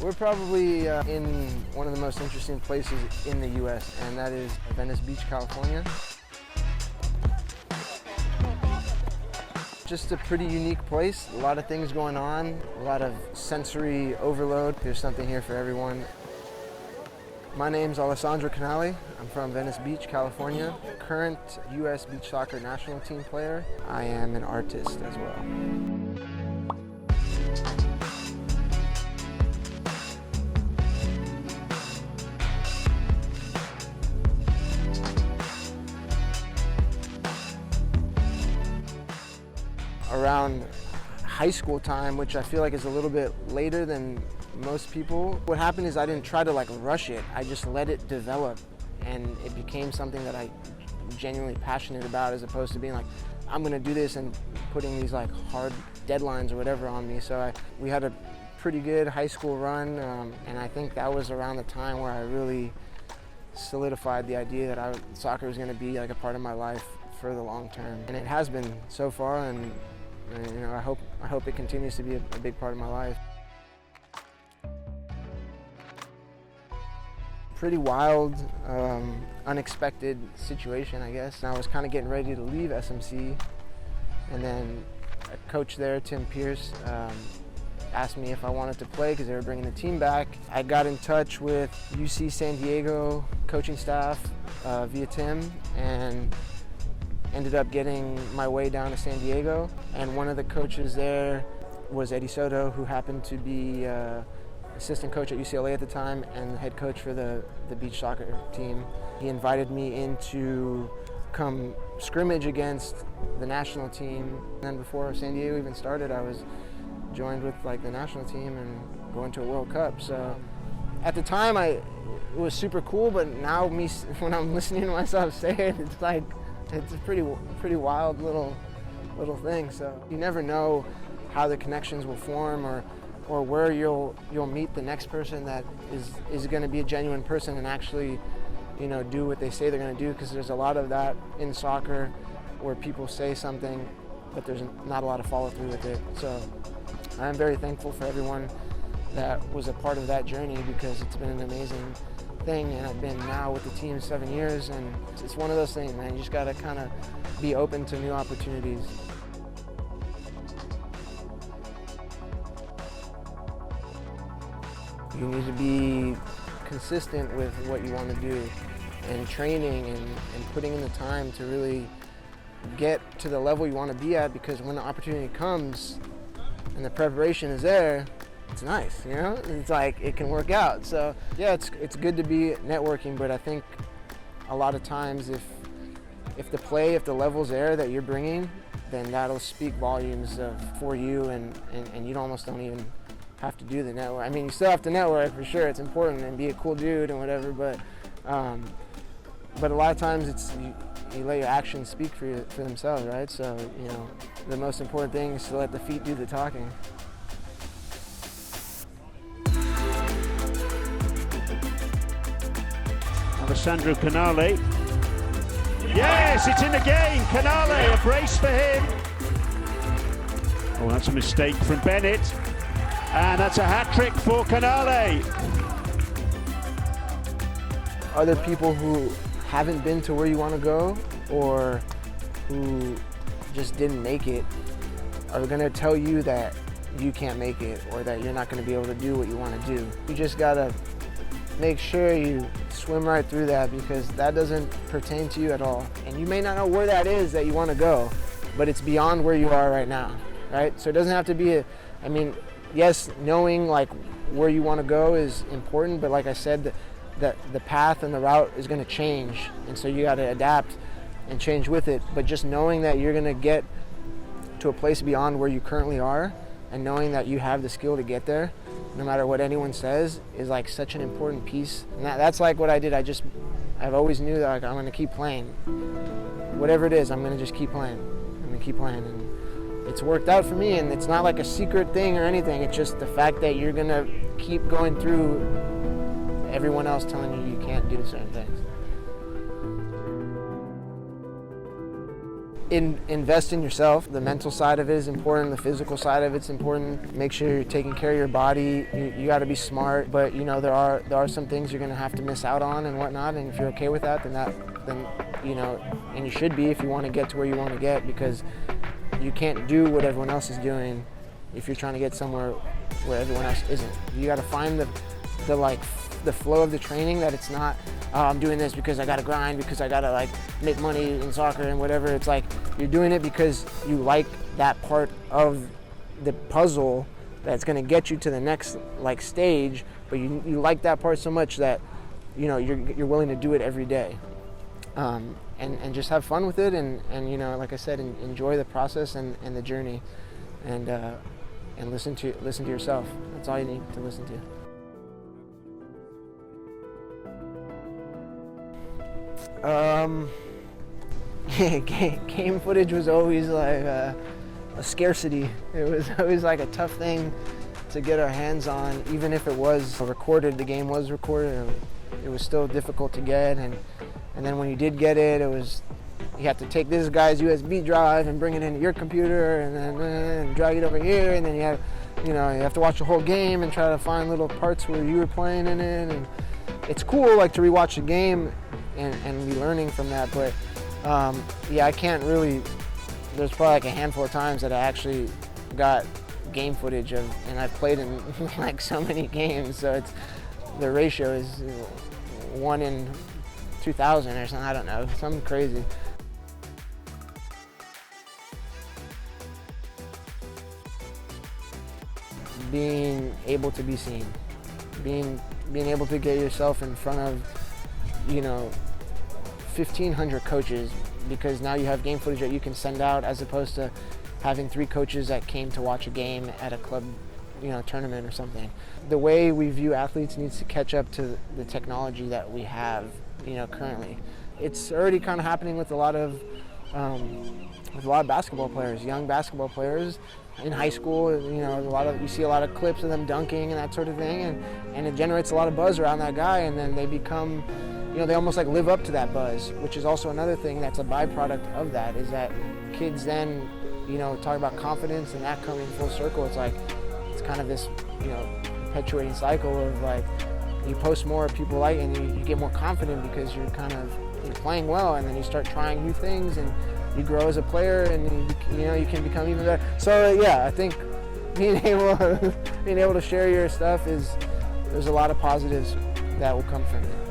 We're probably in one of the most interesting places in the U.S., and that is Venice Beach, California. Just a pretty unique place, a lot of things going on, a lot of sensory overload. There's something here for everyone. My name's Alessandro Canale. I'm from Venice Beach, California. Current U.S. beach soccer national team player. I am an artist as well. Around high school time, which I feel like is a little bit later than most people. What happened is I didn't try to rush it. I just let it develop, and it became something that I genuinely passionate about, as opposed to being like, I'm gonna do this and putting these hard deadlines or whatever on me. So we had a pretty good high school run, and I think that was around the time where I really solidified the idea that soccer was gonna be a part of my life for the long term. And it has been so far, and I hope it continues to be a big part of my life. Pretty wild, unexpected situation, I guess. I was kind of getting ready to leave SMC, and then a coach there, Tim Pierce, asked me if I wanted to play because they were bringing the team back. I got in touch with UC San Diego coaching staff via Tim, and ended up getting my way down to San Diego. And one of the coaches there was Eddie Soto, who happened to be assistant coach at UCLA at the time and the head coach for the beach soccer team. He invited me in to come scrimmage against the national team. And then before San Diego even started, I was joined with the national team and going to a World Cup. So at the time, it was super cool, but now when I'm listening to myself say it, it's a pretty wild little thing. So you never know how the connections will form, or where you'll meet the next person that is going to be a genuine person and actually do what they say they're going to do, because there's a lot of that in soccer where people say something but there's not a lot of follow through with it. So I'm very thankful for everyone that was a part of that journey, because it's been an amazing thing, and I've been now with the team 7 years, and it's one of those things, man. You just got to kind of be open to new opportunities. You need to be consistent with what you want to do, and training and putting in the time to really get to the level you want to be at, because when the opportunity comes and the preparation is there, it's nice, It's it can work out. So yeah, it's good to be networking, but I think a lot of times if the level's there that you're bringing, then that'll speak volumes for you, and you almost don't even have to do the network. I mean, you still have to network for sure. It's important, and be a cool dude and whatever, but a lot of times you let your actions speak for themselves, right? So the most important thing is to let the feet do the talking. Alessandro Canale. Yes, it's in the game. Canale, a brace for him. Oh, that's a mistake from Bennett. And that's a hat-trick for Canale. Other people who haven't been to where you want to go, or who just didn't make it, are going to tell you that you can't make it, or that you're not going to be able to do what you want to do. You just got to make sure you swim right through that, because that doesn't pertain to you at all. And you may not know where that is that you want to go, but it's beyond where you are right now, right? So it doesn't have to be yes, knowing where you want to go is important, but like I said, the path and the route is going to change, and so you got to adapt and change with it. But just knowing that you're going to get to a place beyond where you currently are, and knowing that you have the skill to get there, no matter what anyone says, is such an important piece. And that's what I did. I've always knew that I'm going to keep playing. Whatever it is, I'm going to just keep playing. I'm going to keep playing. And it's worked out for me, and it's not a secret thing or anything. It's just the fact that you're going to keep going through everyone else telling you can't do certain things. invest in yourself. The mental side of it is important. The physical side of it's important. Make sure you're taking care of your body. You got to be smart, but you know there are some things you're going to have to miss out on and whatnot. And if you're okay with that, then you know, and you should be if you want to get to where you want to get, because you can't do what everyone else is doing if you're trying to get somewhere where everyone else isn't. You got to find the flow of the training, that it's not, oh, I'm doing this because I got to grind, because I got to like make money in soccer and whatever. It's like you're doing it because you like that part of the puzzle that's going to get you to the next like stage, but you like that part so much that you know you're willing to do it every day, and just have fun with it, and you know, like I said, enjoy the process and the journey, and listen to yourself. That's all you need to listen to. Game footage was always like a scarcity. It was always like a tough thing to get our hands on. Even if it was recorded, the game was recorded, it was still difficult to get. And then when you did get it, you have to take this guy's USB drive and bring it into your computer, and then drag it over here, and then you have to watch the whole game and try to find little parts where you were playing in it. And it's cool like to rewatch the game and be learning from that, but yeah, I can't really. There's probably like a handful of times that I actually got game footage of, and I've played in like so many games, so the ratio is 1 in 2,000 or something. I don't know, something crazy. Being able to be seen, being able to get yourself in front of, you know, 1,500 coaches, because now you have game footage that you can send out, as opposed to having 3 coaches that came to watch a game at a club, you know, tournament or something. The way we view athletes needs to catch up to the technology that we have, you know, currently. It's already kind of happening with a lot of basketball players, young basketball players in high school. You know, you see a lot of clips of them dunking and that sort of thing, and it generates a lot of buzz around that guy, and then they become, you know, they almost like live up to that buzz, which is also another thing that's a byproduct of that, is that kids then, you know, talk about confidence and that coming full circle. It's like, it's kind of this, you know, perpetuating cycle of like, you post more, people like, and you get more confident because you're playing well, and then you start trying new things, and you grow as a player, and you can become even better. So yeah, I think being able to share your stuff there's a lot of positives that will come from it.